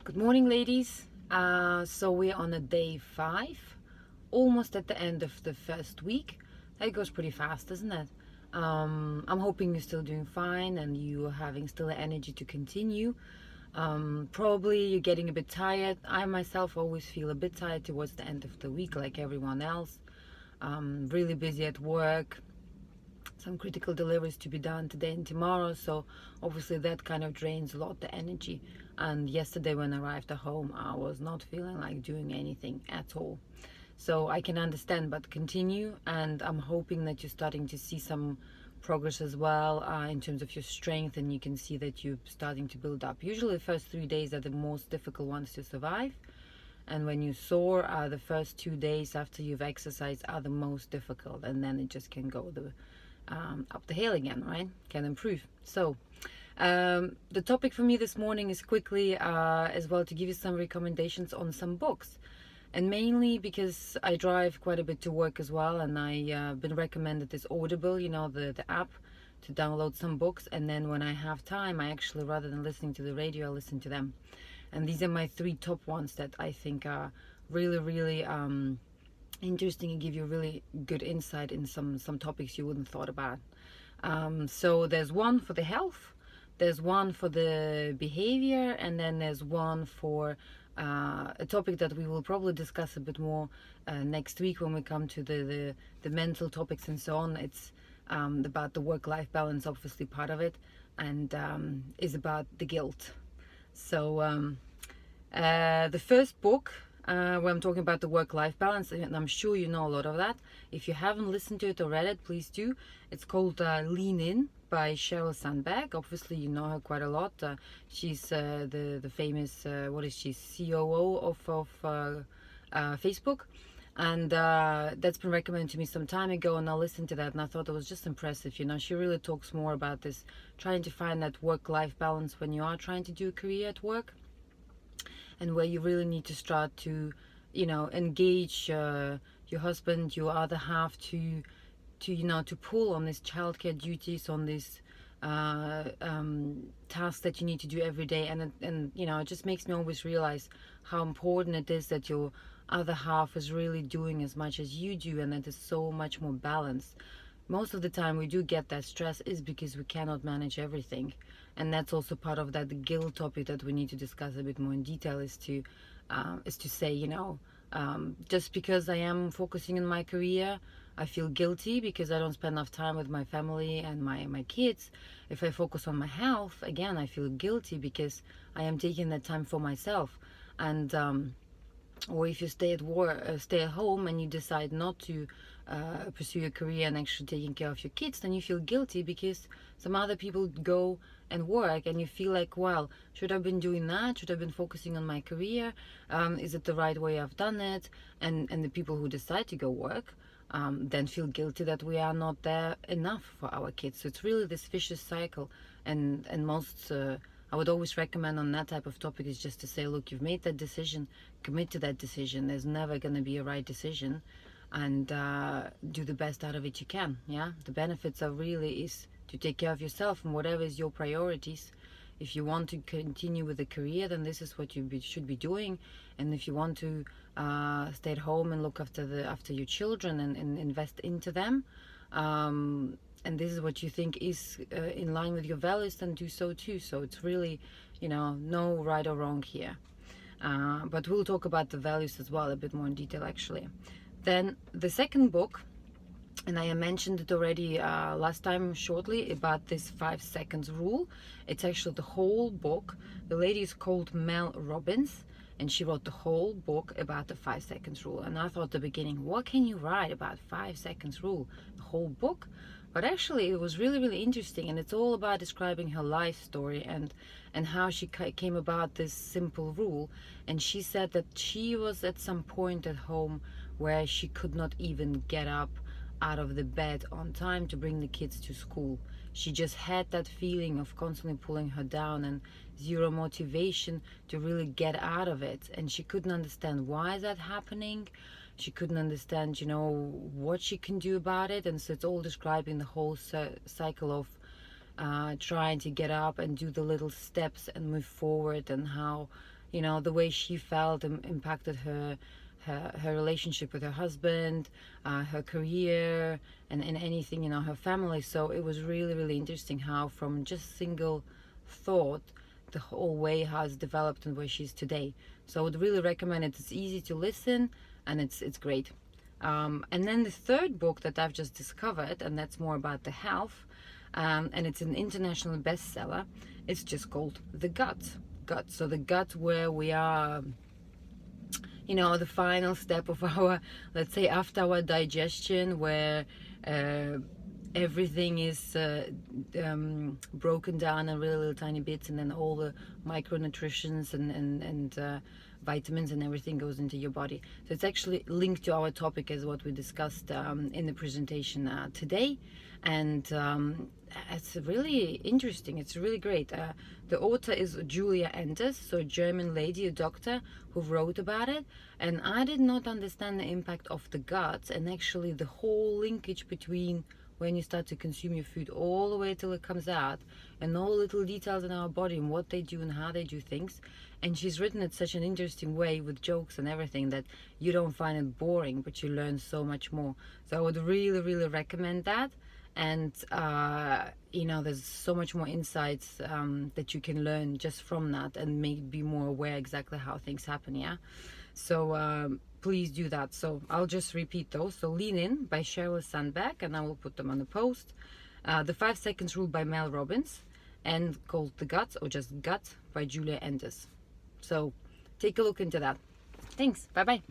Good morning, ladies. So we're on a day 5, almost at the end of the first week. That goes pretty fast, doesn't it? I'm hoping you're still doing fine and you're having still the energy to continue. Probably you're getting a bit tired. I myself always feel a bit tired towards the end of the week, like everyone else. Really busy at work, some critical deliveries to be done today and tomorrow, so obviously that kind of drains a lot the energy. And yesterday when I arrived at home, I was not feeling like doing anything at all, so I can understand, but continue. And I'm hoping that you're starting to see some progress as well, in terms of your strength, and you can see that you're starting to build up. Usually the first 3 days are the most difficult ones to survive, and when you soar, the first 2 days after you've exercised are the most difficult, and then it just can go up the hill again, right? Can improve. So the topic for me this morning is quickly, as well, to give you some recommendations on some books, and mainly because I drive quite a bit to work as well, and I've been recommended this Audible, the app, to download some books, and then when I have time, I actually, rather than listening to the radio, I listen to them. And these are my 3 top ones that I think are really, really interesting and give you really good insight in some topics you wouldn't thought about. So there's one for the health, there's one for the behavior, and then there's one for a topic that we will probably discuss a bit more next week when we come to the mental topics and so on. It's about the work-life balance, obviously part of it, and is about the guilt. So the first book, where I'm talking about the work-life balance, and I'm sure you know a lot of that. If you haven't listened to it or read it, please do. It's called Lean In by Sheryl Sandberg. Obviously, you know her quite a lot. She's the famous, what is she, COO of Facebook. And that's been recommended to me some time ago, and I listened to that, and I thought it was just impressive. She really talks more about this, trying to find that work-life balance when you are trying to do a career at work, and where you really need to start to engage your husband, your other half, to pull on these childcare duties, on these tasks that you need to do every day. And it just makes me always realize how important it is that your other half is really doing as much as you do, and that is so much more balanced. Most of the time we do get that stress is because we cannot manage everything, and that's also part of that guilt topic that we need to discuss a bit more in detail, is to say, just because I am focusing on my career, I feel guilty because I don't spend enough time with my family and my kids. If I focus on my health, again, I feel guilty because I am taking that time for myself. And or if you stay at home and you decide not to pursue your career and actually taking care of your kids, then you feel guilty because some other people go and work, and you feel like, well, should I have been doing that? Should I have been focusing on my career? Is it the right way I've done it? And the people who decide to go work then feel guilty that we are not there enough for our kids. So it's really this vicious cycle. And most I would always recommend on that type of topic is just to say, look, you've made that decision, commit to that decision. There's never going to be a right decision, and do the best out of it you can. Yeah, the benefits are really is to take care of yourself and whatever is your priorities. If you want to continue with a career, then this is what you should be doing. And if you want to stay at home and look after your children and invest into them, and this is what you think is in line with your values, then do so too. So it's really, no right or wrong here. But we'll talk about the values as well a bit more in detail, actually. Then the second book, and I mentioned it already last time shortly, about this 5 seconds rule. It's actually the whole book. The lady is called Mel Robbins, and she wrote the whole book about the 5 seconds rule. And I thought at the beginning, what can you write about 5 seconds rule? The whole book? But actually it was really, really interesting, and it's all about describing her life story and how she came about this simple rule. And she said that she was at some point at home where she could not even get up out of the bed on time to bring the kids to school. She just had that feeling of constantly pulling her down and zero motivation to really get out of it. And she couldn't understand why is that happening. She couldn't understand, what she can do about it. And so it's all describing the whole cycle of trying to get up and do the little steps and move forward, and how you know, the way she felt impacted her relationship with her husband, her career, and anything, you know, her family. So it was really, really interesting how from just single thought, the whole way has developed and where she's today. So I would really recommend it. It's easy to listen, and it's great. And then the third book that I've just discovered, and that's more about the health, and it's an international bestseller. It's just called The Gut. Gut. So the gut, where we are, you know, the final step of our, let's say, after our digestion, where everything is broken down in really little tiny bits, and then all the micronutrients and vitamins and everything goes into your body. So it's actually linked to our topic as what we discussed in the presentation today, and it's really interesting. It's really great. The author is Julia Enders, so a German lady, a doctor, who wrote about it. And I did not understand the impact of the gut, and actually the whole linkage between when you start to consume your food all the way till it comes out, and all the little details in our body and what they do and how they do things. And she's written it such an interesting way with jokes and everything that you don't find it boring, but you learn so much more. So I would really, really recommend that. And you know, there's so much more insights that you can learn just from that, and be more aware exactly how things happen. Yeah, so please do that. So I'll just repeat those. So Lean In by Sheryl Sandberg, and I will put them on the post. The 5 Seconds Rule by Mel Robbins, and called The Gut, or just Gut, by Julia Enders. So take a look into that. Thanks. Bye bye.